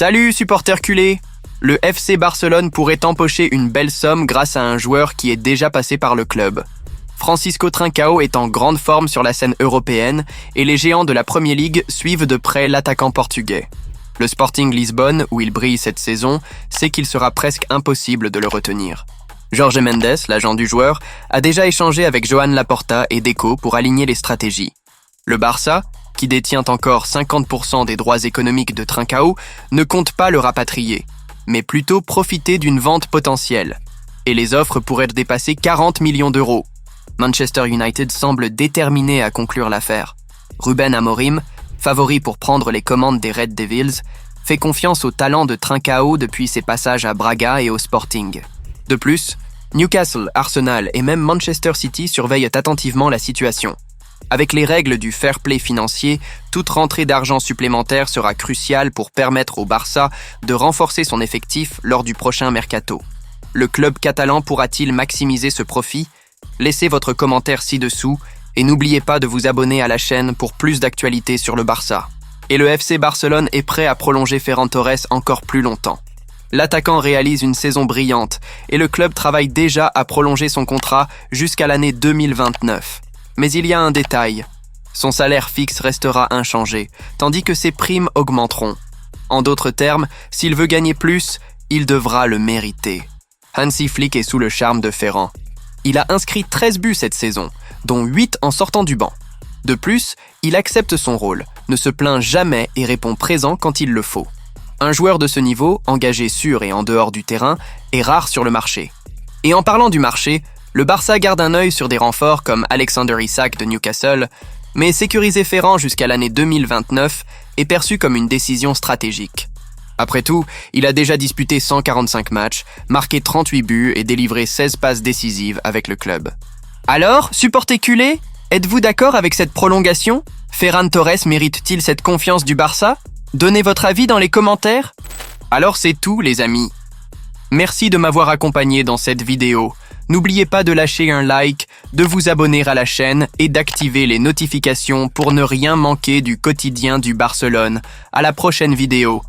Salut supporters culés! Le FC Barcelone pourrait empocher une belle somme grâce à un joueur qui est déjà passé par le club. Francisco Trincao est en grande forme sur la scène européenne et les géants de la Premier League suivent de près l'attaquant portugais. Le Sporting Lisbonne, où il brille cette saison, sait qu'il sera presque impossible de le retenir. Jorge Mendes, l'agent du joueur, a déjà échangé avec Joan Laporta et Deco pour aligner les stratégies. Le Barça, qui détient encore 50% des droits économiques de Trincao, ne compte pas le rapatrier, mais plutôt profiter d'une vente potentielle. Et les offres pourraient dépasser 40 millions d'euros. Manchester United semble déterminé à conclure l'affaire. Ruben Amorim, favori pour prendre les commandes des Red Devils, fait confiance au talent de Trincao depuis ses passages à Braga et au Sporting. De plus, Newcastle, Arsenal et même Manchester City surveillent attentivement la situation. Avec les règles du fair play financier, toute rentrée d'argent supplémentaire sera cruciale pour permettre au Barça de renforcer son effectif lors du prochain mercato. Le club catalan pourra-t-il maximiser ce profit? Laissez votre commentaire ci-dessous et n'oubliez pas de vous abonner à la chaîne pour plus d'actualités sur le Barça. Et le FC Barcelone est prêt à prolonger Ferran Torres encore plus longtemps. L'attaquant réalise une saison brillante et le club travaille déjà à prolonger son contrat jusqu'à l'année 2029. Mais il y a un détail. Son salaire fixe restera inchangé, tandis que ses primes augmenteront. En d'autres termes, s'il veut gagner plus, il devra le mériter. Hansi Flick est sous le charme de Ferran. Il a inscrit 13 buts cette saison, dont 8 en sortant du banc. De plus, il accepte son rôle, ne se plaint jamais et répond présent quand il le faut. Un joueur de ce niveau, engagé sur et en dehors du terrain, est rare sur le marché. Et en parlant du marché, le Barça garde un œil sur des renforts comme Alexander Isak de Newcastle, mais sécuriser Ferran jusqu'à l'année 2029 est perçu comme une décision stratégique. Après tout, il a déjà disputé 145 matchs, marqué 38 buts et délivré 16 passes décisives avec le club. Alors, supporters culés, êtes-vous d'accord avec cette prolongation? Ferran Torres mérite-t-il cette confiance du Barça? Donnez votre avis dans les commentaires. Alors c'est tout les amis. Merci de m'avoir accompagné dans cette vidéo. N'oubliez pas de lâcher un like, de vous abonner à la chaîne et d'activer les notifications pour ne rien manquer du quotidien du Barcelone. À la prochaine vidéo.